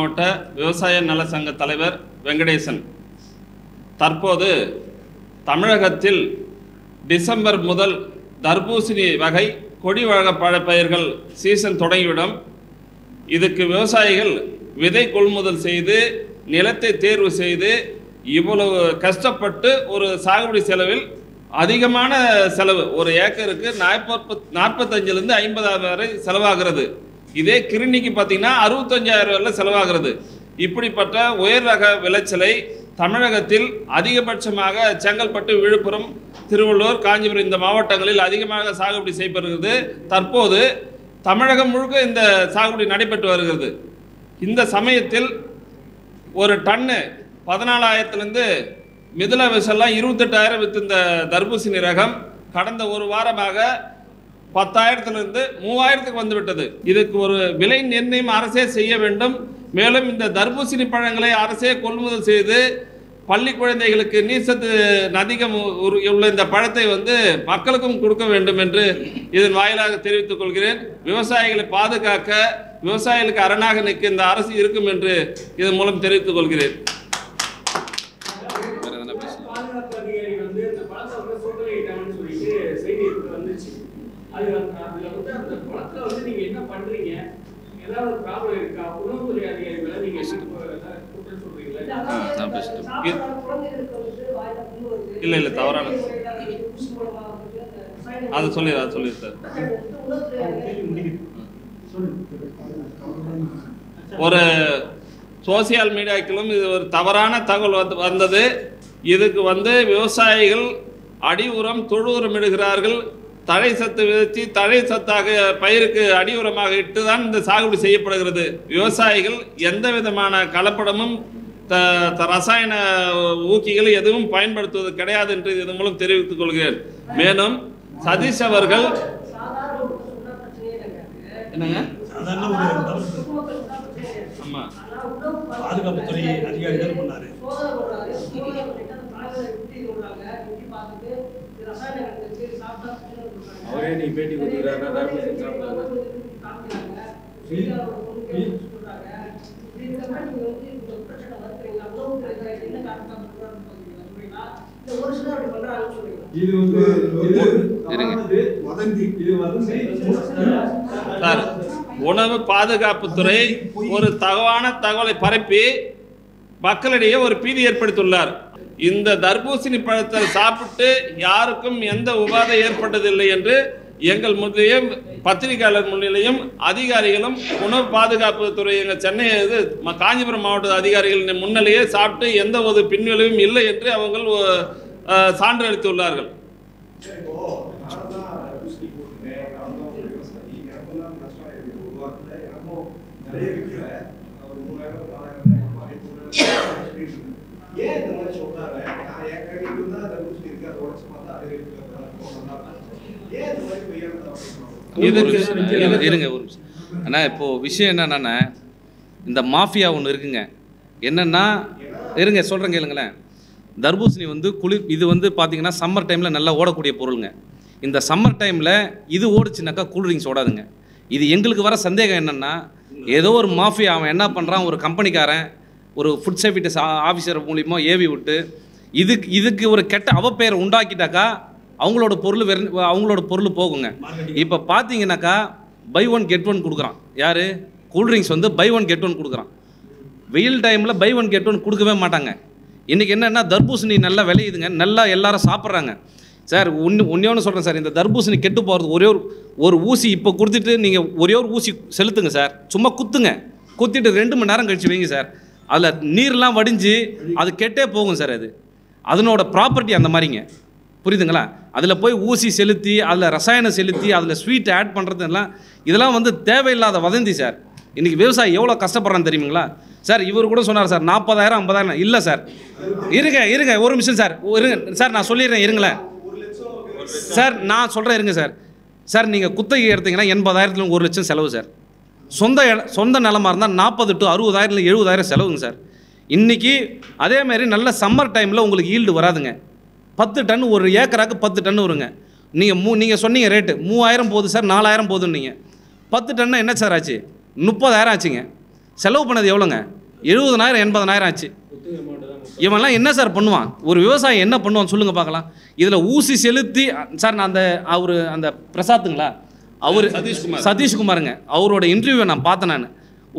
மாவட்ட விவசாய நல சங்க தலைவர் வெங்கடேசன். தற்போது தமிழகத்தில் டிசம்பர் முதல் தர்பூசணி வகை கொடி வகை பழப்பயிர்கள் சீசன் தொடங்கிவிடும். இதுக்கு விவசாயிகள் விதை கொள்முதல் செய்து நிலத்தை தேர்வு செய்து இவ்வளவு கஷ்டப்பட்டு ஒரு சாகுபடி செலவில் அதிகமான செலவு, ஒரு ஏக்கருக்கு 45,000 50,000 வரை செலவாகிறது. இதே கிருணிக்கு பார்த்தீங்கன்னா 65,000 வரை செலவாகிறது. இப்படிப்பட்ட உயர் ரக விளைச்சலை தமிழகத்தில் அதிகபட்சமாக செங்கல்பட்டு, விழுப்புரம், திருவள்ளூர், காஞ்சிபுரம் இந்த மாவட்டங்களில் அதிகமாக சாகுபடி செய்யப்படுகிறது. தற்போது தமிழகம் முழுக்க இந்த சாகுபடி நடைபெற்று வருகிறது. இந்த சமயத்தில் ஒரு டன்னு 14,000 மிதுள விஷெல்லாம் 28,000 விற்று இந்த தர்பூசணி ரகம் கடந்த ஒரு வாரமாக 10,000 3,000 வந்துவிட்டது. இதுக்கு ஒரு விலை நிர்ணயம் அரசே செய்ய வேண்டும். மேலும் இந்த தர்பூசணி பழங்களை அரசே கொள்முதல் செய்து பள்ளி குழந்தைகளுக்கு நீர்சத்து அதிகம் உள்ள இந்த பழத்தை மக்களுக்கும் கொடுக்க வேண்டும் என்று இதன் வாயிலாக தெரிவித்துக் கொள்கிறேன். விவசாயிகளை பாதுகாக்க, விவசாயிகளுக்கு அரணாக நிற்க இந்த அரசு இருக்கும் என்று இதன் மூலம் தெரிவித்துக் கொள்கிறேன். இல்ல இல்ல தவறான அது சொல்லி சார். ஒரு சோசியல் மீடியாக்களும் இது ஒரு தவறான தகவல் வந்தது. இதுக்கு விவசாயிகள் அடி உரம், தொழு உரம் இடுகிறார்கள். தழை சத்து விதைச்சி தழை சத்தாக பயிருக்கு அடி உரமாக இட்டுதான் இந்த சாகுபடி செய்யப்படுகிறது. விவசாயிகள் எந்த விதமான கலப்படமும் ரசாயன ஊக்கிகள் எதுவும் பயன்படுத்துவது கிடையாது என்று இதன் மூலம் தெரிவித்துக் கொள்கிறேன். மேலும் சதீஷ் அவர்கள் என்னங்க ஆமா பாதுகாப்புத்துறை அதிகாரிகள் பண்ணாரு. அவரே நீ பேட்டி கொடுக்குறாரு. உணவு பாதுகாப்புத்துறை ஒரு தவறான தகவலை பரப்பி மக்களிடையே ஒரு பீதி ஏற்படுத்தியுள்ளார். இந்த தர்பூசணி பழத்தை சாப்பிட்டு யாருக்கும் எந்த உபாதை ஏற்பட்டதில்லை என்று எங்கள் முன்னிலையும் பத்திரிகையாளர் முன்னிலையும் அதிகாரிகளும் உணவு பாதுகாப்புத்துறை எங்கள் சென்னை காஞ்சிபுரம் மாவட்ட அதிகாரிகள் முன்னிலையே சாப்பிட்டு எந்த ஒரு பின்விளைவும் இல்லை என்று அவங்க சான்று அளித்துள்ளார்கள். இருங்க ஒரு அண்ணா, இப்போ விஷயம் என்னன்னா இந்த மாஃபியா ஒன்று இருக்குங்க. என்னன்னா இருங்க சொல்கிறேன் கேளுங்களேன். தர்பூசணி இது பார்த்தீங்கன்னா சம்மர் டைமில் நல்லா ஓடக்கூடிய பொருளுங்க. இந்த சம்மர் டைமில் இது ஓடிச்சுனாக்கா கூல்ட்ரிங்க்ஸ் ஓடாதுங்க. இது எங்களுக்கு வர சந்தேகம் என்னென்னா, ஏதோ ஒரு மாஃபியா அவன் என்ன பண்ணுறான், ஒரு கம்பெனிக்காரன் ஒரு ஃபுட் சேஃப்டி ஆஃபீஸர் மூலியமாக ஏவி விட்டு இதுக்கு ஒரு கெட்ட அவப்பெயரை உண்டாக்கிட்டாக்கா அவங்களோட பொருள் போகுங்க. இப்போ பார்த்தீங்கன்னாக்கா பை ஒன் கெட் ஒன் கொடுக்குறான். யார்? Cool drinks buy one get one கொடுக்குறான். வெயில் டைமில் பை ஒன் கெட் ஒன் கொடுக்கவே மாட்டாங்க. இன்றைக்கி என்னென்னா தர்பூசணி நல்லா விளையுதுங்க, நல்லா எல்லாரும் சாப்பிட்றாங்க. சார் ஒன்று சொல்கிறேன் சார், இந்த தர்பூசணி கெட்டு போகிறது ஒரு ஊசி இப்போ கொடுத்துட்டு நீங்கள் ஒரே ஒரு ஊசி செலுத்துங்க சார். சும்மா குத்திட்டு 2 மணி நேரம் கழிச்சு வைங்க சார். அதில் நீர்லாம் வடிஞ்சு அது கெட்டே போகும் சார். அதனோட ப்ராப்பர்ட்டி அந்த மாதிரிங்க, புரியுதுங்களா? அதில் போய் ஊசி செலுத்தி அதில் ரசாயனம் செலுத்தி அதில் ஸ்வீட் ஆட் பண்ணுறதுலாம் இதெல்லாம் தேவையில்லாத வதந்தி சார். இன்றைக்கி விவசாயி எவ்வளோ கஷ்டப்படுறான்னு தெரியுங்களா சார்? இவர் கூட சொன்னார் சார் 40,000 50,000. இல்லை சார், இருங்க ஒரு நிமிஷம் சார், இருங்க சார், நான் சொல்லிடுறேன் இருங்களேன் சார், நான் சொல்கிறேன் இருங்க சார். நீங்கள் குத்தகை எடுத்தீங்கன்னா 80,000 1 லட்சம் செலவு சார். சொந்த நிலமாக இருந்தால் 40 to 60,000 70,000 செலவுங்க சார். இன்றைக்கி அதேமாதிரி நல்ல சம்மர் டைமில் உங்களுக்கு ஈல்டு வராதுங்க. 10 டன் ஒரு ஏக்கராக்கு 10 டன் வருங்க. நீங்கள் சொன்னீங்க ரேட்டு 3,000 போகுது சார், 4,000 போகுதுன்னீங்க. 10 டன்னா என்ன சார் ஆச்சு? 30,000 ஆச்சுங்க. செலவு பண்ணது எவ்வளோங்க? 70,000 80,000 ஆச்சு. இவன்லாம் என்ன சார் பண்ணுவான்? ஒரு விவசாயி என்ன பண்ணுவான் சொல்லுங்கள் பார்க்கலாம். இதில் ஊசி செலுத்தி சார் நான் அந்த பிரசாத்துங்களா அவர் சதீஷ்குமாருங்க, அவரோட இன்டர்வியூவை நான் பார்த்தேன். நான்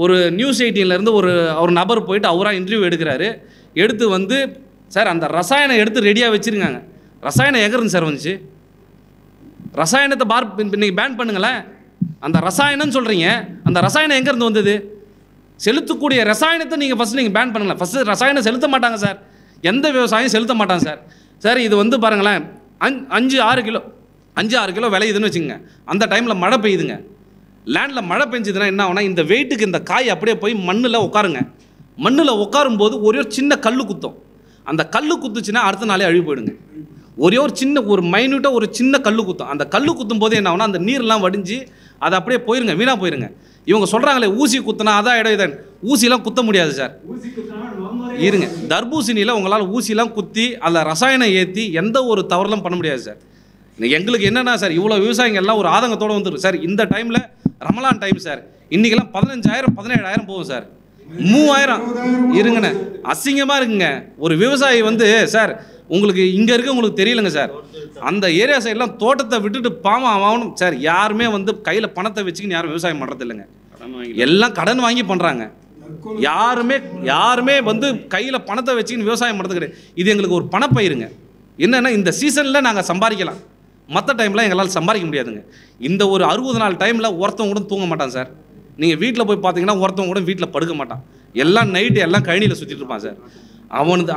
ஒரு நியூஸ் 18லேருந்து ஒரு நபர் போயிட்டு அவராக இன்டர்வியூ எடுக்கிறாரு. எடுத்து வந்து சார் அந்த ரசாயனம் எடுத்து ரெடியாக வச்சுருக்காங்க. ரசாயனம் எங்கேருந்து சார் வந்துச்சு? ரசாயனத்தை நீங்கள் பேன் பண்ணுங்களேன். அந்த ரசாயனம்னு சொல்கிறீங்க, அந்த ரசாயனம் எங்கேருந்து வந்தது? செலுத்தக்கூடிய ரசாயனத்தை நீங்கள் ஃபஸ்ட்டு பேன் பண்ணுங்களேன். ஃபஸ்ட்டு ரசாயனம் செலுத்த மாட்டாங்க சார், எந்த விவசாயம் செலுத்த மாட்டாங்க சார். சார் இது வந்து பாருங்களேன், 5-6 கிலோ விளையுதுன்னு வச்சுக்கோங்க. அந்த டைமில் மழை பெய்யுதுங்க. லேண்டில் மழை பெஞ்சதுன்னா என்ன ஆகுனா, இந்த வெயிட்டுக்கு இந்த காய் அப்படியே போய் மண்ணில் உட்காருங்க. மண்ணில் உட்காரும்போது ஒரே சின்ன கல் குத்தும். அந்த கல் குத்துச்சுன்னா அடுத்த நாளே அழிவு போயிடுங்க. ஒரு மைன்யூட்டாக ஒரு சின்ன கல் குத்தும். அந்த கல் குத்தும் போது என்ன ஆகுனா, அந்த நீர்லாம் வடிஞ்சு அது அப்படியே போயிருங்க, வீணாக போயிருங்க. இவங்க சொல்கிறாங்களே ஊசி குத்துனா அதான் இடம் இதான். ஊசிலாம் குத்த முடியாது சார். இருங்க, தர்பூசணியில் உங்களால் ஊசிலாம் குத்தி அதில் ரசாயனம் ஏற்றி எந்த ஒரு தவறுலாம் பண்ண முடியாது சார். எங்களுக்கு என்னென்னா சார், இவ்வளோ விவசாயிகள்லாம் ஒரு ஆதங்கத்தோடு வந்துருக்கு சார். இந்த டைமில் ரமலான் டைம் சார், இன்றைக்கெல்லாம் 15,000 17,000 போகும் சார். 3,000 இருங்கண்ணே, அசிங்கமாக இருக்குங்க. ஒரு விவசாயி வந்து சார் உங்களுக்கு இங்கே இருக்க உங்களுக்கு தெரியலங்க சார், அந்த ஏரியா சைட்லாம் தோட்டத்தை விட்டுட்டு பாவம் ஆகணும் சார். யாருமே வந்து கையில் பணத்தை வச்சுக்கின்னு யாரும் விவசாயம் பண்ணுறது இல்லைங்க, எல்லாம் கடன் வாங்கி பண்ணுறாங்க. யாருமே வந்து கையில் பணத்தை வச்சுக்கின்னு விவசாயம் பண்ணுறது கிடையாது. இது எங்களுக்கு ஒரு பணப்பயிருங்க. என்னென்னா இந்த சீசனில் நாங்கள் சம்பாதிக்கலாம், மற்ற டைமில் எங்களால் சம்பாதிக்க முடியாதுங்க. இந்த ஒரு 60 நாள் டைமில் ஒருத்தவங்க கூட தூங்க மாட்டான் சார். நீங்கள் வீட்டில் போய் பார்த்தீங்கன்னா ஒருத்தவங்க கூட வீட்டில் படுக்க மாட்டான். எல்லாம் நைட்டு எல்லாம் கழனியில் சுற்றிட்டு இருப்பான் சார்.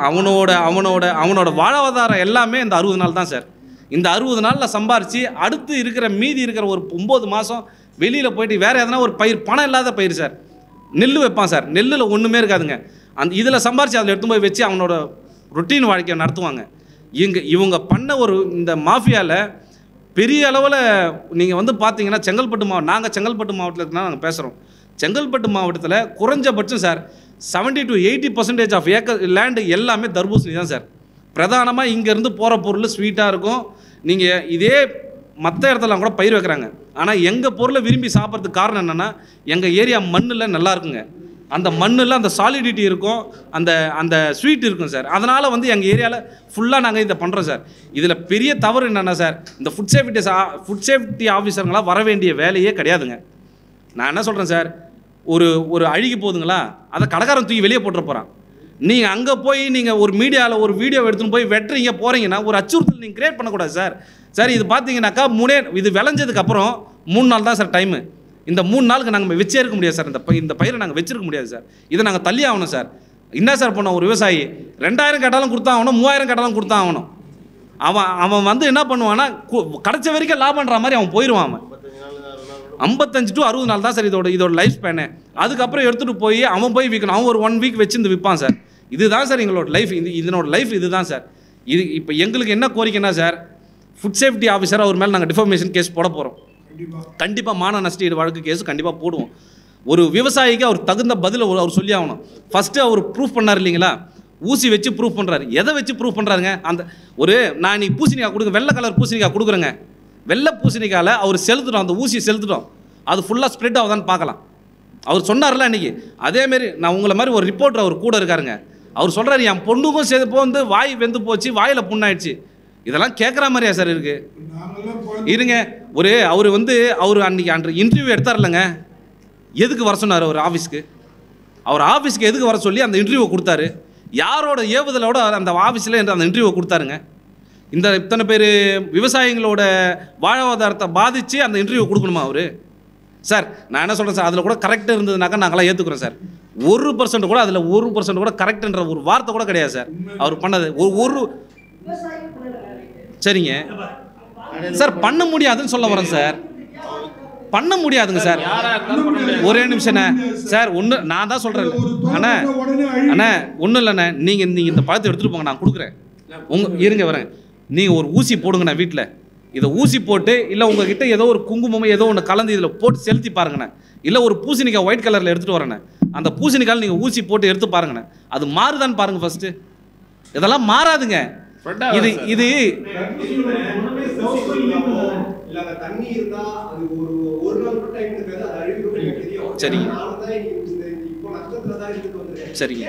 அவனோட வாழ்வாதாரம் எல்லாமே இந்த 60 நாள் தான் சார். இந்த 60 நாளில் சம்பாரித்து அடுத்து இருக்கிற மீதி இருக்கிற ஒரு 9 மாதம் வெளியில் போயிட்டு வேறு எதனா ஒரு பயிர், பணம் இல்லாத பயிர் சார், நெல் வைப்பான் சார். நெல்லில் ஒன்றுமே இருக்காதுங்க. அந்த இதில் சம்பாரித்து அதில் எடுத்து போய் வச்சு அவனோட ரொட்டீன் வாழ்க்கையை நடத்துவாங்க. இவங்க பண்ண இந்த மாஃபியாவில் பெரிய அளவில் நீங்கள் வந்து பார்த்தீங்கன்னா செங்கல்பட்டு மாவட்டம், நாங்கள் செங்கல்பட்டு மாவட்டத்தில் இருக்குன்னா நாங்கள் பேசுகிறோம். செங்கல்பட்டு மாவட்டத்தில் குறைஞ்சபட்சம் sir 70 to 80% of acre land எல்லாமே தர்பூசணி தான் சார். பிரதானமாக இங்கேருந்து போகிற பொருள் ஸ்வீட்டாக இருக்கும். நீங்கள் இதே மற்ற இடத்துலாம் கூட பயிர் வைக்கிறாங்க. ஆனால் எங்கள் பொருளை விரும்பி சாப்பிட்றதுக்கு காரணம் என்னென்னா, எங்கள் ஏரியா மண்ணில் நல்லா இருக்குங்க. அந்த மண்ணில் அந்த சாலிடிட்டி இருக்கும், அந்த ஸ்வீட் இருக்கும் சார். அதனால் வந்து எங்கள் ஏரியாவில் ஃபுல்லாக நாங்கள் இதை பண்ணுறோம் சார். இதில் பெரிய தவறு என்னென்னா சார், இந்த ஃபுட் சேஃப்டி ஆஃபீஸருங்களாம் வர வேண்டிய வேலையே கிடையாதுங்க. நான் என்ன சொல்கிறேன் சார், ஒரு அழுகி போகுதுங்களா, அதை கடைக்காரன் தூக்கி வெளியே போட்டுற போகிறான். நீங்கள் அங்கே போய் நீங்கள் ஒரு மீடியாவில் ஒரு வீடியோ எடுத்துன்னு போய் வெட்டுறீங்க போகிறீங்கன்னா ஒரு அச்சுறுத்தல் நீங்கள் கிரியேட் பண்ணக்கூடாது சார். சார் இது பார்த்தீங்கன்னாக்கா இது விளைஞ்சதுக்கப்புறம் 3 நாள் தான் சார் டைமு. இந்த 3 நாளுக்கு நாங்கள் வச்சே இருக்க முடியாது சார். இந்த பயிரை நாங்கள் வச்சிருக்க முடியாது சார். இதை நாங்கள் தள்ளி ஆகணும் சார். என்ன சார் பண்ணோம், ஒரு விவசாயி 2,000 கேட்டாலும் கொடுத்தா ஆகணும், 3,000 கேட்டாலும் கொடுத்தா ஆகணும். அவன் வந்து என்ன பண்ணுவான்னா, கிடைச்ச வரைக்கும் லாபன்ற மாதிரி அவன் போயிடுவான். அவன் 55 to 60 நாள் தான் சார் இதோட லைஃப் ஸ்பேனு. அதுக்கப்புறம் எடுத்துகிட்டு போய் அவன் போய் விற்கணும். அவன் ஒரு 1 வீக் வச்சு விற்பான் சார். இதுதான் சார் எங்களோட லைஃப். இதனோட லைஃப் இதுதான் சார். இப்போ எங்களுக்கு என்ன கோரிக்கைன்னா சார், ஃபுட் சேஃப்டி ஆஃபீஸர் அவர் மேலே நாங்கள் டிஃபர்மேஷன் கேஸ் போட போகிறோம். கண்டிப்பாக மான நஷ்டஈடு வழக்கு கேஸ் கண்டிப்பாக போடுவோம். ஒரு விவசாயிக்கு அவர் தகுந்த பதில் அவர் சொல்லி ஆகணும். ஃபஸ்ட்டு அவர் ப்ரூஃப் பண்ணார் இல்லைங்களா, ஊசி வச்சு ப்ரூஃப் பண்ணுறாரு. எதை வச்சு ப்ரூஃப் பண்ணுறாருங்க? நான் இன்னைக்கு பூசணிக்காய் கொடுங்க, வெள்ளை கலர் பூசணிக்காய் கொடுக்குறேங்க. வெள்ளை பூசணிக்காயில் அவர் செலுத்துட்டோம், அந்த ஊசியை செலுத்துட்டோம், அது ஃபுல்லாக ஸ்ப்ரெட் ஆகுதான்னு பார்க்கலாம். அவர் சொன்னார்ல அன்றைக்கி. அதேமாரி நான் உங்களை மாதிரி ஒரு ரிப்போர்ட்டர் அவர் கூட இருக்காருங்க. அவர் சொல்கிறார், என் பொண்ணுக்கும் சேர்த்து வந்து வாய் வெந்து போச்சு, வாயில் புண்ணாயிடுச்சு. இதெல்லாம் கேட்குற மாதிரியா சார் இருக்குது? இருங்க, அவர் அன்றைக்கி இன்டர்வியூ எடுத்தார் இல்லைங்க, எதுக்கு வர சொன்னார் அவர் ஆஃபீஸ்க்கு? அவர் ஆஃபீஸ்க்கு எதுக்கு வர சொல்லி அந்த இன்டர்வியூவை கொடுத்தாரு? யாரோட ஏவுதலோட அந்த ஆஃபீஸில் அந்த இன்டர்வியூவை கொடுத்தாருங்க? இத்தனை பேர் விவசாயிகளோட வாழ்வாதாரத்தை பாதித்து அந்த இன்டர்வியூ கொடுக்கணுமா அவர்? சார் நான் என்ன சொல்கிறேன் சார், அதில் கூட கரெக்டாக இருந்ததுனாக்கா நாங்களாம் ஏற்றுக்கிறோம் சார். 1% கூட அதில் 1% கூட கரெக்டுன்ற ஒரு வார்த்தை கூட கிடையாது சார் அவர் பண்ணது. சரிங்க சார், பண்ண முடியாதுன்னு சொல்ல வரேன் சார். பண்ண முடியாதுங்க சார். ஒரே நிமிஷம் சார், நான் தான் சொல்கிறேன் அண்ணா ஒன்றும் இல்லைண்ணே, நீங்கள் இந்த பழத்தை எடுத்துகிட்டு போங்க, நான் கொடுக்குறேன். இருங்க வரேன், நீங்கள் ஒரு ஊசி போடுங்கண்ணா வீட்டில். இதை ஊசி போட்டு, இல்லை உங்ககிட்ட ஏதோ ஒரு குங்குமம் ஏதோ ஒன்று கலந்து இதில் போட்டு செலுத்தி பாருங்கண்ணே. இல்லை ஒரு பூசணிக்காய் ஒயிட் கலரில் எடுத்துகிட்டு வரேண்ணே, அந்த பூசணிக்காயில் நீங்கள் ஊசி போட்டு எடுத்து பாருங்கண்ணே, அது மாறுதான்னு பாருங்கள் ஃபஸ்ட்டு. இதெல்லாம் மாறாதுங்க. இது சரிங்க சரிங்க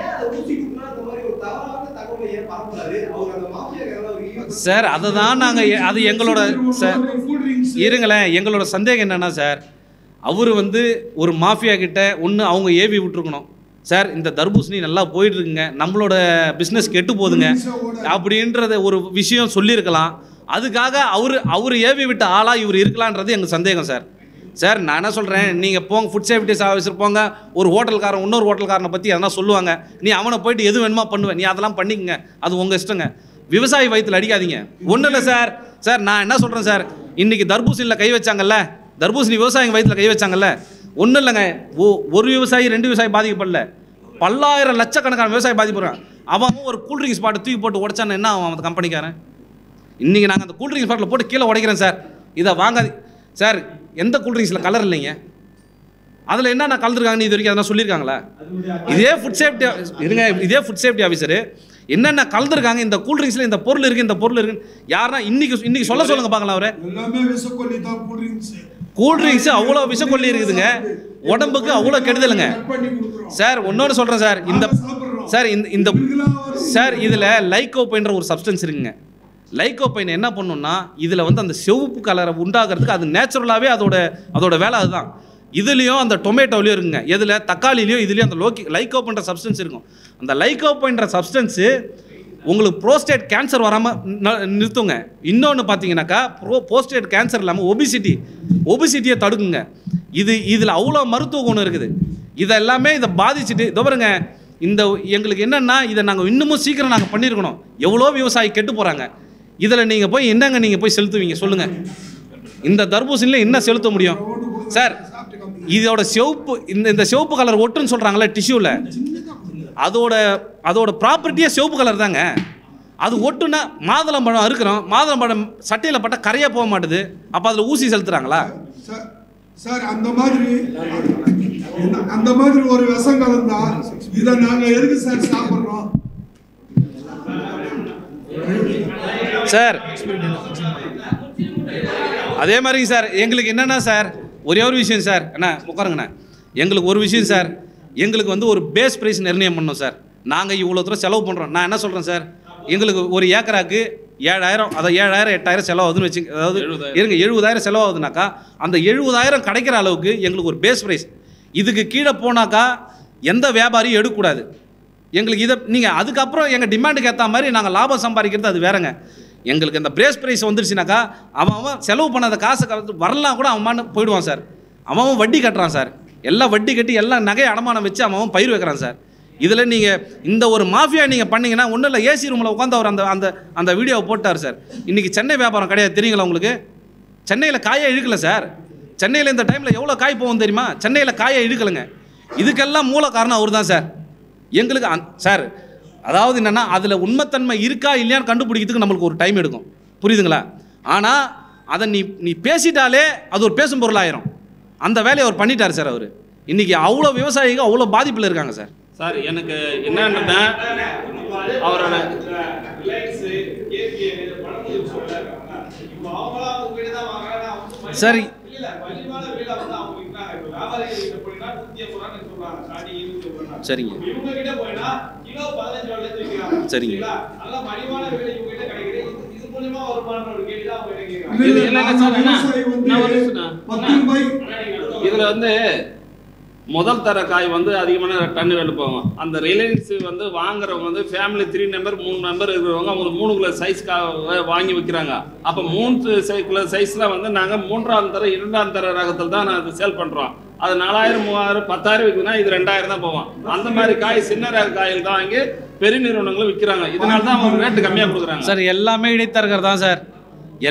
சார், அதை தான் நாங்கள் அது எங்களோட சார் இருங்களேன், எங்களோட சந்தேகம் என்னென்னா சார், அவர் வந்து ஒரு மாஃபியா கிட்ட ஒன்று அவங்க ஏவி விட்டுருக்கணும். சார் இந்த தர்பூசணி நல்லா போயிட்டுருக்குங்க, நம்மளோட பிஸ்னஸ் கெட்டு போகுதுங்க அப்படின்றத ஒரு விஷயம் சொல்லியிருக்கலாம். அதுக்காக அவர் ஏவி விட்ட ஆளாக இவர் இருக்கலான்றது எங்கள் சந்தேகம் சார். சார் நான் என்ன சொல்கிறேன், நீங்கள் போங்க ஃபுட் சேஃப்டி ஆஃபீஸர் போங்க, ஒரு ஹோட்டல்காரன் இன்னொரு ஹோட்டல்காரனை பற்றி எதனா சொல்லுவாங்க, நீ அவனை போயிட்டு எது வேணுமா பண்ணுவேன், நீ அதெல்லாம் பண்ணிக்கங்க, அது உங்கள் இஷ்டங்க. விவசாயி வயிற்றில் அடிக்காதீங்க. ஒன்றும் இல்லை சார். சார் நான் என்ன சொல்கிறேன் சார், இன்றைக்கி தர்பூசணியில் கை வச்சாங்கல்ல, தர்பூசணி விவசாயிங்க வயிற்றில் கை வச்சாங்கல்ல, ஒன்றும் இல்லைங்க, ஒரு விவசாயி 2 விவசாயி பாதிக்கப்படல, பல்லாயிரம் லட்சக்கணக்கான விவசாயி பாதிப்படுறான். அவன் ஒரு கூல்ட்ரிங்க்ஸ் பாட்டை தூக்கி போட்டு உடைச்சான்னு என்ன அவன் அந்த கம்பெனிக்காரன்? இன்றைக்கி நாங்கள் அந்த கூல்ட்ரிங்க்ஸ் பாட்டில் போட்டு கீழே உடைக்கிறேன் சார், இதை வாங்காது சார். எந்த கூல்ட்ரிங்க்ஸில் கலர் இல்லைங்க, அதில் என்னென்ன கலந்துருக்காங்கன்னு இது வரைக்கும் அதெல்லாம் சொல்லியிருக்காங்களா? இதே ஃபுட் சேஃப்டி இருங்க, இதே ஃபுட் சேஃப்டி ஆஃபீஸரு என்னென்ன கலந்துருக்காங்க, இந்த கூல்ட்ரிங்க்ஸில் இந்த பொருள் இருக்குது, இந்த பொருள் இருக்குன்னு யாருன்னா இன்னைக்கு சொல்ல சொல்லுங்க பார்க்கலாம். அவரை கூல்ட்ரிங்க்ஸ் அவ்வளோ விஷக்கொல்லி இருக்குதுங்க, உடம்புக்கு அவ்வளோ கெடுதலுங்க சார். ஒன்னொன்று சொல்கிறேன் சார், இந்த சார் இதில் லைகோபைன்ற ஒரு சப்ஸ்டன்ஸ் இருக்குங்க. லைகோபைன் என்ன பண்ணுன்னா, இதில் வந்து அந்த சிவப்பு கலரை உண்டாகிறதுக்கு அது நேச்சுரலாகவே அதோட வேலை அதுதான். இதுலேயும் அந்த டொமேட்டோலையும் இருக்குங்க, எதில் தக்காளிலையும் இதுலேயும் அந்த லைகோபைன்ற சப்ஸ்டன்ஸ் இருக்கும். அந்த லைகோபைன்ற சப்ஸ்டன்ஸு உங்களுக்கு ப்ரோஸ்டேட் கேன்சர் வராமல் நிறுத்துங்க. இன்னொன்று பார்த்தீங்கன்னாக்கா ப்ரோஸ்டேட் கேன்சர் இல்லாமல் ஒபிசிட்டியை தடுக்குங்க. இதில் அவ்வளோ மருத்துவ குணம் இருக்குது. இதெல்லாமே இதை பாதிச்சுட்டு இதோ பாருங்க, இந்த எங்களுக்கு என்னென்னா இதை நாங்கள் இன்னமும் சீக்கிரம் நாங்கள் பண்ணியிருக்கணும். எவ்வளோ விவசாயி கெட்டு போகிறாங்க. இதில் நீங்கள் போய் என்னங்க நீங்கள் போய் செலுத்துவீங்க சொல்லுங்கள்? இந்த தர்பூசணியில் என்ன செலுத்த முடியும் சார்? இதோட சிவப்பு இந்த சிவப்பு கலர் ஒட்டுன்னு சொல்கிறாங்களே டிஷ்யூவில், அதோட ப்ராப்பர்ட்டியே சிவப்பு கலர் தாங்க. அது ஒட்டுனா மாதுளம்பழம் அறுக்கிறோம், மாதுளம்பழம் சட்டையில் பட்டால் கரையாக போக மாட்டுது, அப்போ அதில் ஊசி செலுத்துறாங்களா சார்? அந்த மாதிரி ஒரு விஷம் கலந்தா இதை நாங்கள் எதுக்கு சார் சாப்பிட்றோம் சார்? அதே மாதிரி சார் எங்களுக்கு என்னென்னா சார், ஒரே ஒரு விஷயம் சார், அண்ணா உட்காருங்கண்ணா, எங்களுக்கு ஒரு விஷயம் சார், எங்களுக்கு வந்து ஒரு பேஸ் ப்ரைஸ் நிர்ணயம் பண்ணோம் சார். நாங்கள் இவ்வளோ தூரம் செலவு பண்ணுறோம். நான் என்ன சொல்கிறேன் சார், எங்களுக்கு ஒரு ஏக்கராக்கு 7000, அதை 7000 8000 செலவாகுதுன்னு வச்சுங்க. அதாவது இருங்க 70000 செலவாகுதுனாக்கா அந்த 70000 கிடைக்கிற அளவுக்கு எங்களுக்கு ஒரு பேஸ் ப்ரைஸ். இதுக்கு கீழே போனாக்கா எந்த வியாபாரியும் எடுக்கக்கூடாது. எங்களுக்கு இதை நீங்கள் அதுக்கப்புறம் எங்கள் டிமாண்டுக்கு ஏற்ற மாதிரி நாங்கள் லாபம் சம்பாதிக்கிறது அது வேறங்க. எங்களுக்கு இந்த பிரேஸ் ப்ரைஸ் வந்துருச்சுனாக்கா அவன் செலவு பண்ணாத காசை வரலாம் கூட அவன் போயிடுவான் சார். அவன் வட்டி கட்டுறான் சார், எல்லாம் வட்டி கட்டி எல்லாம் நகை அடமானம் வச்சு அவன் பயிர் வைக்கிறான் சார். இதில் நீங்கள் இந்த ஒரு மாஃபியா நீங்கள் பண்ணிங்கன்னா ஒன்றும் இல்லை, ஏசி ரூமில் உட்காந்து அவர் அந்த வீடியோவை போட்டார் சார். இன்றைக்கி சென்னை வியாபாரம் கிடையாது தெரியுங்களா உங்களுக்கு? சென்னையில் காயை இழுக்கலை சார். சென்னையில் இந்த டைமில் எவ்வளோ காய் போகும் தெரியுமா? சென்னையில் காயை இழுக்கலைங்க. இதுக்கெல்லாம் மூல காரணம் அவர் தான் சார். எங்களுக்கு சார் அதாவது என்னென்னா அதில் உண்மைத்தன்மை இருக்கா இல்லையான்னு கண்டுபிடிக்கிறதுக்கு நம்மளுக்கு ஒரு டைம் எடுக்கும், புரியுதுங்களா? ஆனால் அதை நீ பேசிட்டாலே அது ஒரு பேசும் பொருளாயிரும். அந்த வேலையை அவர் பண்ணிட்டார் சார். அவர் இன்றைக்கி அவ்வளோ விவசாயிகள் அவ்வளோ பாதிப்பில் இருக்காங்க சார். சார் எனக்கு என்னன்னா அவரோட சரி சரிங்க சரிங்க இதுல வந்து முதல் தர காய் வந்து அதிகமான டன் வேலை போகும். அந்த ரிலையன்ஸ் வந்து வாங்குறவங்க வந்து ஃபேமிலி 3 நம்பர் 3 நம்பர் இருக்கிறவங்க அவங்க 3 கிலோ சைஸ் வாங்கி வைக்கிறாங்க. அப்போ 3 கிலோ சைஸில் வந்து நாங்கள் 3ஆம் தர 2ஆம் தர ரகத்தில் தான் நான் சேல் பண்ணுறோம். அது 4000 3000 10000 விற்குதுன்னா இது 2000 தான் போவோம். அந்த மாதிரி காய் சின்ன ரக காயில் தான் வாங்கி பெரிய நிறுவனங்களும் விற்கிறாங்க. இதனால தான் அவங்க ரேட்டு கம்மியாக கொடுக்குறாங்க சார். எல்லாமே இடைத்தரகர் தான் சார்,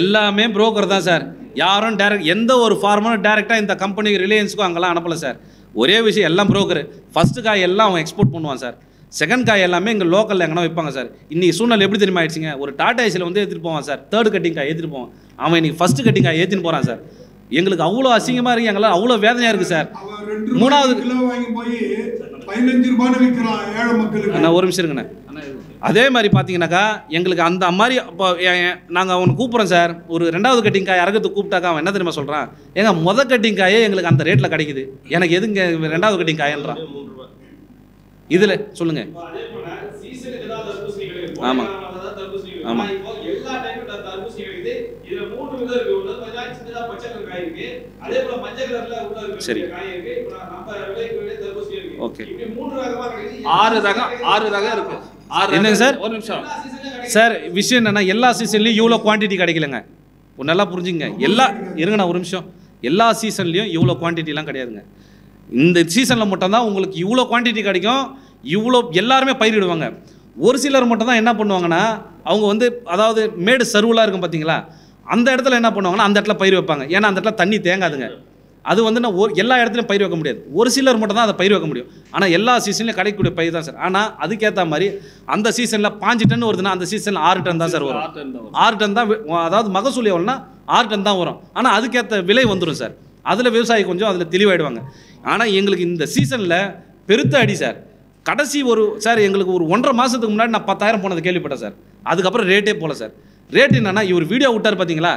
எல்லாமே புரோக்கர் தான் சார். யாரும் டேரக்ட் எந்த ஒரு ஃபார்மரும் டேரெக்டாக இந்த கம்பெனிக்கு ரிலையன்ஸுக்கும் அங்கெல்லாம் அனுப்பலை சார். ஒரே விஷயம் எல்லாம் புரோக்கரு. ஃபஸ்ட்டு காய் எல்லாம் அவன் எக்ஸ்போர்ட் பண்ணுவான் சார். செகண்ட் காய் எல்லாமே இங்கே லோக்கலில் எங்கன்னா வைப்பாங்க சார். இன்றைக்கி சூழ்நிலை எப்படி தெரியுமா ஆயிடுச்சுங்க, ஒரு டாடா ஏசியில் வந்து ஏற்றிட்டு போவான் சார், 3rd கட்டிங் காய் ஏற்றிட்டு போவான். அவன் இன்றைக்கி ஃபஸ்ட்டு கட்டிங் காய் ஏற்றின்னு போகிறான் சார். எங்களுக்கு அவ்வளோ அசிங்கமாக இருக்குது, எங்களால் அவ்வளோ வேதனையாக இருக்குது சார். 3வது கிலோ வாங்கி போய் 15 ரூபாய் விற்கிறான் ஏழை மக்களுக்கு. அண்ணா ஒரு நிமிஷம் இருக்குண்ணே. அதே மாதிரி பார்த்தீங்கன்னாக்கா எங்களுக்கு அந்த மாதிரி இப்போ நாங்கள் அவனை கூப்பிட்றோம் சார். ஒரு 2வது கட்டிங் காய் அறகத்துக்கு கூப்பிட்டாக்கா அவன் என்ன தெரியுமா சொல்கிறான், ஏங்க கட்டிங் காயே எங்களுக்கு அந்த ரேட்டில் கிடைக்குது, எனக்கு எதுங்க 2வது கட்டிங் காயன்றான். இதில் சொல்லுங்கள். ஆமாம் ஆமாம் சரி ஓகே. 6 ரகம் இருக்கு. என்னங்க சார்? ஒரு நிமிஷம் சார், விஷயம் என்னன்னா எல்லா சீசன்லையும் இவ்வளோ குவான்டிட்டி கிடைக்கலங்க. நல்லா புரிஞ்சுங்க. இருங்கண்ணா ஒரு நிமிஷம். எல்லா சீசன்லையும் இவ்வளோ குவான்டிட்டிலாம் கிடையாதுங்க. இந்த சீசனில் மட்டும்தான் உங்களுக்கு இவ்வளோ குவான்டிட்டி கிடைக்கும். இவ்வளோ எல்லாருமே பயிரிடுவாங்க. ஒரு சிலர் மட்டும் தான் என்ன பண்ணுவாங்கன்னா, அவங்க வந்து அதாவது மேடு சருவலாக இருக்கும் பார்த்தீங்களா, அந்த இடத்துல என்ன பண்ணுவாங்கன்னா அந்த இடத்துல பயிர் வைப்பாங்க. ஏன்னா அந்த இடத்துல தண்ணி தேங்காதுங்க. அது வந்து எல்லா இடத்துலையும் பயிர் வைக்க முடியாது. ஒரு சிலர் மட்டும் தான் அதை பயிர் வைக்க முடியும். ஆனால் எல்லா சீசன்லையும் கிடைக்கக்கூடிய பயிர் தான் சார். ஆனால் அதுக்கேற்ற மாதிரி அந்த சீசனில் 5 டன் வருதுன்னா அந்த சீசனில் 6 டன் தான் சார் வரும். 6 டன் தான். அதாவது மகசூல் எவ்வளோன்னா 6 டன் தான் வரும். ஆனால் அதுக்கேற்ற விலை வந்துடும் சார். அதில் விவசாயி கொஞ்சம் அதில் தெளிவாயிடுவாங்க. ஆனால் எங்களுக்கு இந்த சீசனில் பெருத்த அடி சார். கடைசி சார் எங்களுக்கு ஒரு 1.5 மாதத்துக்கு முன்னாடி நான் 10,000 போனது கேள்விப்பட்டேன் சார். அதுக்கப்புறம் ரேட்டே போகல சார். ரேட் என்னன்னா, இவர் வீடியோ விட்டார் பார்த்தீங்களா,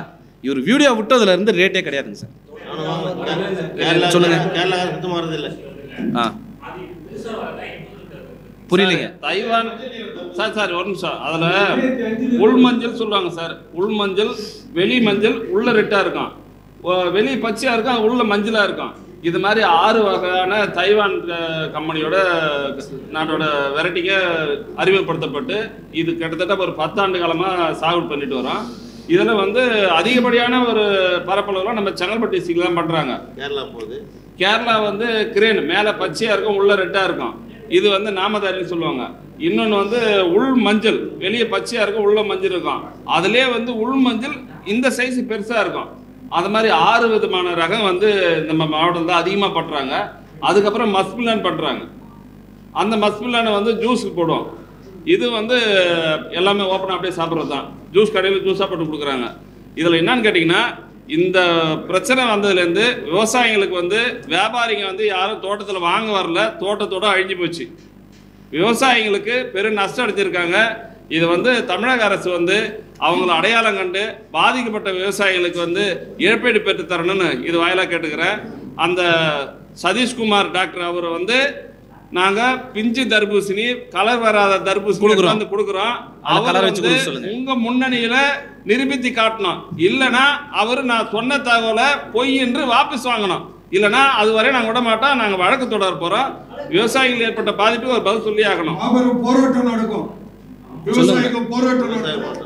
இவர் வீடியோ விட்டதுலேருந்து ரேட்டே கிடையாதுங்க சார். சொல்லுங்க. ஆ புரியலைங்க. தைவான் சார் ஒரு நிமிஷம். அதில் உள் மஞ்சள் சொல்லுவாங்க சார். உள் மஞ்சள், வெளி மஞ்சள் உள்ள ரெட்டாக இருக்கும், வெளி பச்சையாக இருக்கும், உள்ள மஞ்சளாக இருக்கும். இது மாதிரி 6 வகையான தைவான் கம்பெனியோட நாட்டோட வெரைட்டிங்க அறிமுகப்படுத்தப்பட்டு இது கிட்டத்தட்ட ஒரு 10 ஆண்டு காலமாக சாகுபடி பண்ணிட்டு வரோம். இதில் வந்து அதிகப்படியான ஒரு பரப்பளவுலாம் நம்ம செங்கல்பட்டு டிஸ்ட்ரிக்ட்ல தான் பண்ணுறாங்க. கேரளா வந்து கிரேன் மேலே பச்சையாக இருக்கும், உள்ள ரெட்டாக இருக்கும். இது வந்து நாமதாரின்னு சொல்லுவாங்க. இன்னொன்று வந்து உள் மஞ்சள், வெளியே பச்சையாக இருக்கும், உள்ள மஞ்சள் இருக்கும். அதுலேயே வந்து உள் மஞ்சள் இந்த சைஸ் பெருசாக இருக்கும். அது மாதிரி 6 விதமான ரகம் வந்து நம்ம மாவட்டத்தில் தான் அதிகமாக பண்ணுறாங்க. அதுக்கப்புறம் மஸ்மிலான் பண்ணுறாங்க. அந்த மஸ்மிலானை வந்து ஜூஸுக்கு போடுவோம். இது வந்து எல்லாமே ஓப்பனாக அப்படியே சாப்பிட்றது தான். ஜூஸ் கடையில் ஜூஸாக போட்டு கொடுக்குறாங்க. இதில் என்னன்னு கேட்டிங்கன்னா, இந்த பிரச்சனை வந்ததுலேருந்து விவசாயிகளுக்கு வந்து வியாபாரிங்க வந்து யாரும் தோட்டத்தில் வாங்க வரல, தோட்டத்தோடு அழிஞ்சு போச்சு. விவசாயிகளுக்கு பெரும் நஷ்டம் அடைஞ்சிருக்காங்க. இது வந்து தமிழக அரசு வந்து அவங்கள அடையாளம் கண்டு பாதிக்கப்பட்ட விவசாயிகளுக்கு வந்து இழப்பீடு பெற்று தரணும்னு இது வாயிலாக கேட்டுக்கிறேன். அந்த சதீஷ்குமார் டாக்டர் அவர் வந்து நாங்கள் பிஞ்சு தர்பூசணி, கலர் வராத தர்பூசணி வந்து கொடுக்குறோம். அவர் வந்து உங்க முன்னணியில நிரூபித்து காட்டணும். இல்லைன்னா அவரு நான் சொன்ன தகவலை பொய் என்று வாபஸ் வாங்கணும். இல்லைன்னா அதுவரை நாங்கள் விட மாட்டோம். நாங்கள் வழக்கு தொடர போறோம். விவசாயிகள் ஏற்பட்ட பாதிப்புக்கு ஒரு பதில் சொல்லி ஆகணும். போராட்டம் நடக்கும். விவசாயிகள் போராட்டம் நடக்கும்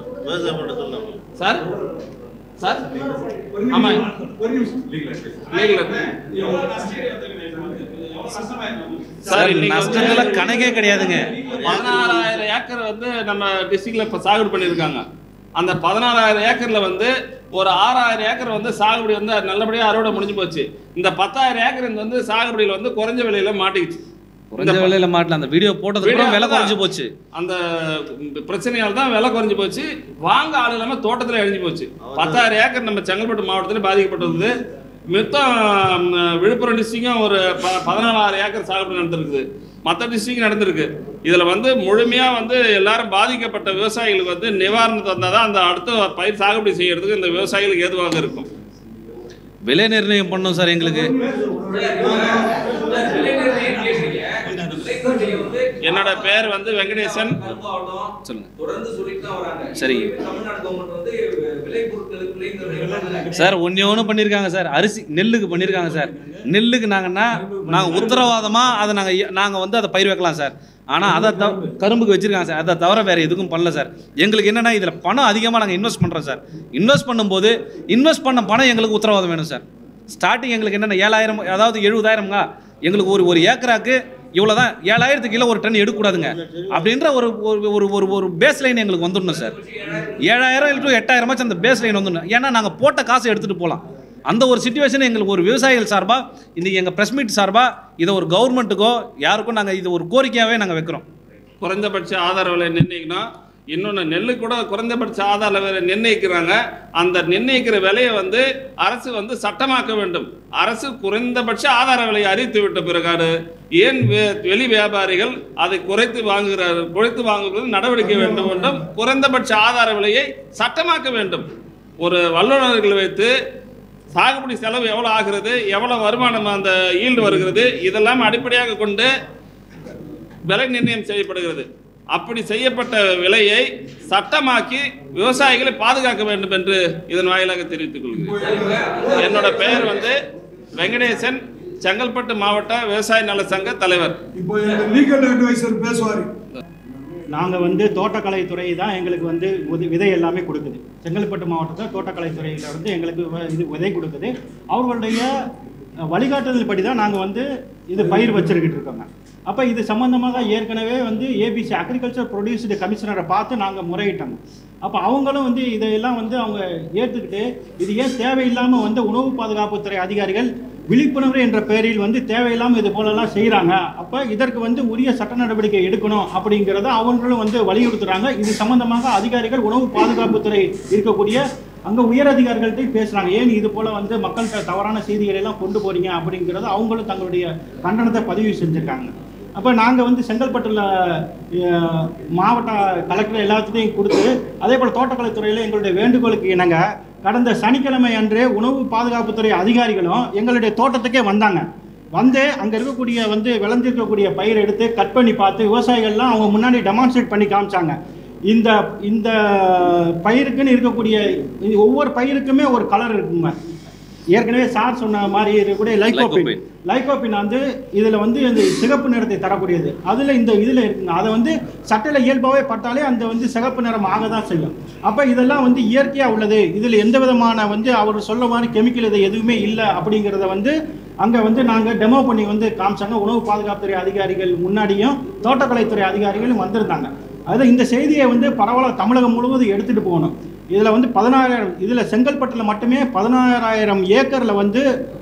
சார். சார் ஆமா, சார் நஷ்டங்கள கணக்கே கிடையாதுங்க. 16,000 ஏக்கர் வந்து நம்ம டிஸ்ட்ரிக்ட்ல இப்ப சாகுபடி பண்ணியிருக்காங்க. அந்த 16,000 ஏக்கர்ல வந்து ஒரு 6,000 ஏக்கர் வந்து சாகுபடி வந்து நல்லபடியாக அறுவடை முடிஞ்சு போச்சு. இந்த 10,000 ஏக்கர் வந்து சாகுபடியில் வந்து குறைஞ்ச விலையில மாட்டிக்கிச்சு. குறைஞ்ச விலையில மாட்டல, அந்த வீடியோ போட்டதுக்கு விலை குறைஞ்சு போச்சு. அந்த பிரச்சனையால தான் விலை குறைஞ்சு போச்சு. வாங்க ஆள் இல்லாம தோட்டத்தில் அழிஞ்சு போச்சு. 10,000 ஏக்கர் நம்ம செங்கல்பட்டு மாவட்டத்தில் பாதிக்கப்பட்டது. மொத்தம் விழுப்புரம் டிஸ்ட்ரிக்டும் ஒரு 14,000 ஏக்கர் சாகுபடி நடந்திருக்குது. மற்ற டிஸ்ட்ரிக்ட் நடந்திருக்கு. இதில் வந்து முழுமையாக வந்து எல்லாரும் பாதிக்கப்பட்ட விவசாயிகளுக்கு வந்து நிவாரணம் தந்தால் தான் அந்த அடுத்த பயிர் சாகுபடி செய்யறதுக்கு இந்த விவசாயிகளுக்கு ஏதுவாக இருக்கும். விலை நிர்ணயம் பண்ணோம் சார். எங்களுக்கு என்னோட பேர் வந்து வெங்கடேசன். சொல்லுங்க. சரி சார், ஒன்று பண்ணியிருக்காங்க சார். அரிசி நெல்லுக்கு பண்ணியிருக்காங்க சார். நெல்லுக்கு நாங்கள் உத்தரவாதமாக அதை நாங்கள் வந்து அதை பயிர் வைக்கலாம் சார். ஆனால் அதை கரும்புக்கு வச்சுருக்காங்க சார். அதை தவிர வேறு எதுக்கும் பண்ணல சார். எங்களுக்கு என்னென்னா இதில் பணம் அதிகமாக நாங்கள் இன்வெஸ்ட் பண்ணுறோம் சார். இன்வெஸ்ட் பண்ணும்போது இன்வெஸ்ட் பண்ண பணம் எங்களுக்கு உத்தரவாதம் வேணும் சார். ஸ்டார்டிங் எங்களுக்கு என்னென்ன 7,000, அதாவது 70,000ங்க. எங்களுக்கு ஒரு ஏக்கராக்கு இவ்வளோ தான், 7,000 கிலோ ஒரு டன் எடுக்கக்கூடாதுங்க அப்படின்ற ஒரு பேஸ் லைன் எங்களுக்கு வந்துடணும் சார். 7,000 to 8,000 அந்த பேஸ் லைன் வந்துடணும். ஏன்னா நாங்கள் போட்ட காசை எடுத்துகிட்டு போகலாம். அந்த ஒரு சிச்சுவேஷன் எங்களுக்கு ஒரு விவசாயிகள் சார்பாக இன்றைக்கி எங்கள் ப்ரெஸ் மீட் சார்பாக இதை ஒரு கவர்மெண்ட்டுக்கோ யாருக்கும் நாங்கள் இது ஒரு கோரிக்கையாகவே நாங்கள் வைக்கிறோம். குறைந்தபட்ச ஆதார விலை நிர்ணயிக்கணும். இன்னொன்று நெல்லு கூட குறைந்தபட்ச ஆதார விலை நிர்ணயிக்கிறாங்க. அந்த நிர்ணயிக்கிற விலையை வந்து அரசு வந்து சட்டமாக்க வேண்டும். அரசு குறைந்தபட்ச ஆதார விலையை அறிவித்து விட்ட பிறகு ஏன் வெளி வியாபாரிகள் அதை குறைத்து வாங்குவது நடவடிக்கை வேண்டும் என்றும் குறைந்தபட்ச ஆதார விலையை சட்டமாக்க வேண்டும். ஒரு வல்லுநர்களை வைத்து சாகுபடி செலவு எவ்வளோ ஆகிறது, எவ்வளோ வருமானம் அந்த ஈல்டு வருகிறது, இதெல்லாம் அடிப்படையாக கொண்டு விலை நிர்ணயம் செய்யப்படுகிறது. அப்படி செய்யப்பட்ட விலையை சட்டமாக்கி விவசாயிகளை பாதுகாக்க வேண்டும் என்று இதன் வாயிலாக தெரிவித்துக் கொள்கிறேன். என்னோட பெயர் வெங்கடேசன், செங்கல்பட்டு மாவட்ட விவசாய நல சங்க தலைவர். இப்போ லீகல் அட்வைசர் பேசுவார். நாங்கள் தோட்டக்கலைத்துறை தான் எங்களுக்கு விதை எல்லாமே கொடுக்குது. செங்கல்பட்டு மாவட்டத்தில் தோட்டக்கலைத்துறையில் எங்களுக்கு இது விதை கொடுக்குது. அவர்களுடைய வழிகாட்டுதல் படி தான் நாங்கள் இது பயிர் வச்சுருக்கிட்டு இருக்கோங்க. அப்போ இது சம்மந்தமாக ஏற்கனவே ஏபிசி அக்ரிகல்ச்சர் ப்ரொடியூஸ்டு கமிஷனரை பார்த்து நாங்கள் முறையிட்டோங்க. அப்போ அவங்களும் இதையெல்லாம் அவங்க ஏற்றுக்கிட்டு இது ஏன் தேவையில்லாமல் உணவு பாதுகாப்புத்துறை அதிகாரிகள் விழிப்புணர்வு என்ற பெயரில் தேவையில்லாமல் இது போலலாம் செய்கிறாங்க. அப்போ இதற்கு உரிய சட்ட நடவடிக்கை எடுக்கணும் அப்படிங்கிறத அவங்களும் வலியுறுத்துகிறாங்க. இது சம்பந்தமாக அதிகாரிகள் உணவு பாதுகாப்புத்துறை இருக்கக்கூடிய அங்கே உயர் அதிகாரிகள்கிட்ட பேசுகிறாங்க. ஏன் இது போல் மக்கள்கிட்ட தவறான செய்திகளை எல்லாம் கொண்டு போகிறீங்க அப்படிங்கிறத அவங்களும் தங்களுடைய கண்டனத்தை பதிவு செஞ்சுருக்காங்க. அப்போ நாங்கள் செங்கல்பட்டில் மாவட்ட கலெக்டர் எல்லாத்தையும் கொடுத்து அதே போல் தோட்டக்கலைத்துறையில் எங்களுடைய வேண்டுகோளுக்கு இணங்க கடந்த சனிக்கிழமை அன்று உணவு பாதுகாப்புத்துறை அதிகாரிகளும் எங்களுடைய தோட்டத்துக்கே வந்தாங்க. அங்கே இருக்கக்கூடிய விளைஞ்சிருக்கக்கூடிய பயிரை எடுத்து கட் பண்ணி பார்த்து விவசாயிகள்லாம் அவங்க முன்னாடி டெமான்ஸ்ட்ரேட் பண்ணி காமிச்சாங்க. இந்த பயிருக்குன்னு இருக்கக்கூடிய ஒவ்வொரு பயிருக்குமே ஒரு கலர் இருக்குங்க. ஏற்கனவே சார் சொன்ன மாதிரி இருக்கக்கூடிய லைகோபின் இதில் இந்த சிகப்பு நிறத்தை தரக்கூடியது அதில் இதில் இருக்குங்க. அதை சட்டையில் இயல்பாகவே பட்டாலே அந்த சிகப்பு நிறம் ஆக தான் செய்யும். அப்போ இதெல்லாம் இயற்கையாக உள்ளது. இதில் எந்த விதமான அவர் சொல்ல மாதிரி கெமிக்கல் இது எதுவுமே இல்லை அப்படிங்கிறத அங்கே நாங்கள் டெமோ பண்ணி காமிச்சாங்க. உணவு பாதுகாப்புத்துறை அதிகாரிகள் முன்னாடியும் தோட்டக்கலைத்துறை அதிகாரிகளும் வந்திருந்தாங்க. அதில் இந்த செய்தியை பரவலாக தமிழகம் முழுவதும் எடுத்துகிட்டு போகணும். இதில் 16,000 இதில் செங்கல்பட்டில் மட்டுமே 16,000 ஏக்கரில்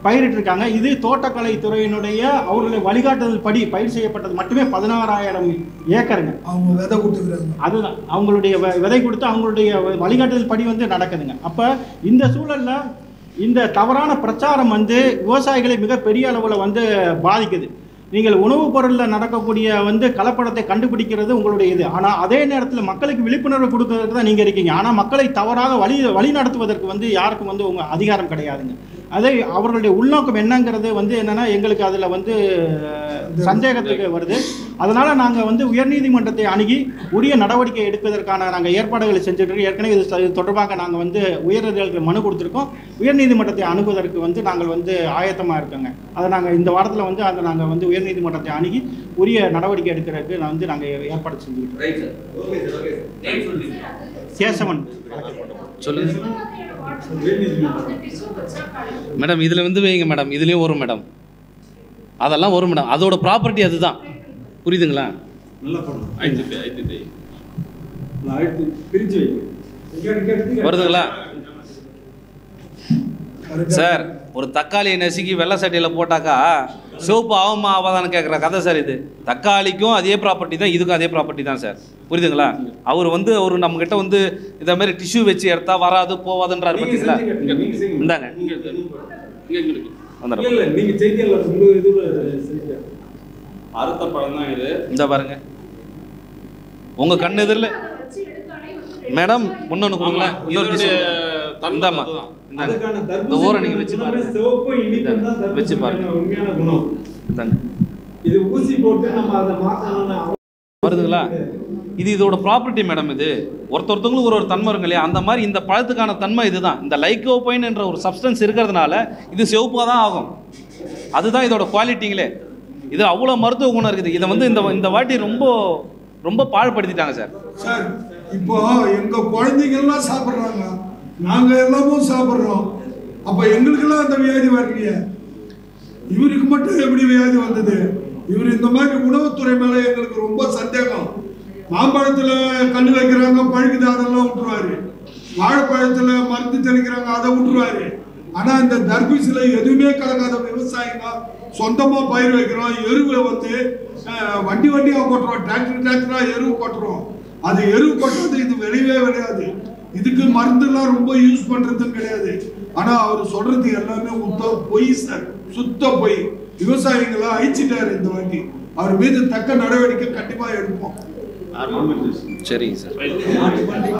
பயிரிட்டிருக்காங்க. இது தோட்டக்கலைத்துறையினுடைய அவர்களுடைய வழிகாட்டுதல் படி பயிர் செய்யப்பட்டது மட்டுமே 16,000 ஏக்கருங்க. அவங்க விதை கொடுத்துக்கிறாங்க. அதுதான் அவங்களுடைய விதை கொடுத்து அவங்களுடைய வழிகாட்டுதல் படி நடக்குதுங்க. அப்போ இந்த சூழலில் இந்த தவறான பிரச்சாரம் விவசாயிகளை மிகப்பெரிய அளவில் பாதிக்குது. நீங்கள் உணவுப் பொருளில் நடக்கக்கூடிய கலப்படத்தை கண்டுபிடிக்கிறது உங்களுடைய இது. ஆனால் அதே நேரத்தில் மக்களுக்கு விழிப்புணர்வு கொடுக்கறதுக்கு தான் நீங்கள் இருக்கீங்க. ஆனால் மக்களை தவறாக வழி நடத்துவதற்கு யாருக்கும் உங்கள் அதிகாரம் கிடையாதுங்க. அதே அவர்களுடைய உள்நோக்கம் என்னங்கிறது என்னென்னா எங்களுக்கு அதில் சந்தேகத்துக்கு வருது. அதனால் நாங்கள் உயர்நீதிமன்றத்தை அணுகி உரிய நடவடிக்கை எடுப்பதற்கான நாங்கள் ஏற்பாடுகளை செஞ்சுட்டு ஏற்கனவே இது தொடர்பாக நாங்கள் உயர்நீதிமன்றத்துக்கு மனு கொடுத்துருக்கோம். உயர்நீதிமன்றத்தை அணுகுவதற்கு நாங்கள் ஆயத்தமாக இருக்கோங்க. அதை நாங்கள் இந்த வாரத்தில் அதை நாங்கள் உயர்நீதிமன்றத்தை அணுகி உரிய நடவடிக்கை எடுக்கிறதுக்கு நாங்கள் ஏற்பாடு செஞ்சுக்கிட்டோம். கேசவன் சொல்லுங்க மேடம். இதில் வைங்க மேடம், இதுலேயும் வரும் மேடம், அதெல்லாம் வரும் மேடம். அதோட ப்ராப்பர்ட்டி அதுதான், புரியுதுங்களா? நல்லா பண்ணலாம். வருதுங்களா சார்? ஒரு தக்காளியை நசுக்கி வெள்ளை சட்டையில் போட்டாக்கா சிவப்பு ஆகுமா ஆகாதான்னு கேட்குற கதை சார் இது. தக்காளிக்கும் அதே ப்ராப்பர்ட்டி தான், இதுக்கும் அதே ப்ராப்பர்ட்டி தான் சார், புரியுதுங்களா? அவர் நம்மக்கிட்ட இதை மாதிரி டிஷ்யூ வச்சு எடுத்தா வராது போவாதுன்றாரு பார்த்தீங்களா? இந்தாங்க அறுத்த பழம் தான் இது. இந்த பாருங்க உங்க கண்ணு எதிரில் மேடம். முன்னொன்று கொடுங்களேன், இன்னொரு தந்தாமா இந்த ஊரை நீங்க வச்சு பாருங்க, வச்சு பாருங்க. இது ஊசி போட்டு நம்ம அதை மாத்தணும் வருதுங்களா? இது இதோட ப்ராப்பர்ட்டி மேடம். இது ஒருத்தவங்களுக்கு ஒரு தன்மை இருக்கு இல்லையா? அந்த மாதிரி இந்த பழத்துக்கான தன்மை இதுதான். இந்த லைகோபைன் என்ற ஒரு சப்ஸ்டன்ஸ் இருக்கிறதுனால இது சிவப்பாக தான் ஆகும். அதுதான் இதோட குவாலிட்டிங்களே. இது அவ்வளோ மருத்துவ குணம் இருக்குது. இதை இந்த வாட்டி ரொம்ப ரொம்ப பாழ்படுத்திட்டாங்க சார். சார் இப்போ எங்க குழந்தைங்கள்லாம் சாப்பிட்றாங்க, நாங்க எல்லாமும் சாப்பிட்றோம். அப்ப எங்களுக்கெல்லாம் அந்த வியாதி வரலையே, இவருக்கு மட்டும் எப்படி வியாதி வந்தது? இவர் இந்த மாதிரி உணவுத்துறை மேல எங்களுக்கு ரொம்ப சந்தேகம். மாம்பழத்துல கண்ணு வைக்கிறாங்க, பழுக்குது, அதெல்லாம் விட்டுருவாரு. வாழைப்பழத்துல மருந்து தெளிக்கிறாங்க, அதை விட்டுருவாரு. ஆனா இந்த தர்பீஸ்ல எதுவுமே கலக்காத விவசாயிங்க சொந்தமா பயிர் வைக்கிறோம். எருவை வண்டியா கொட்டுறோம், டிராக்டரா எருவு கொட்டுறோம். அது எருவு கொட்டுறது இது விளையவே விளையாது. இதுக்கு மருந்துலாம் ரொம்ப யூஸ் பண்றதும் கிடையாது. ஆனா அவர் சொல்றது எல்லாமே பொய் சார், சுத்த பொய். விவசாயிகளை அழிச்சிட்டாரு இந்த வாட்டி. அவர் மீது தக்க நடவடிக்கை கண்டிப்பா எடுப்போம். சரிங்க சார்.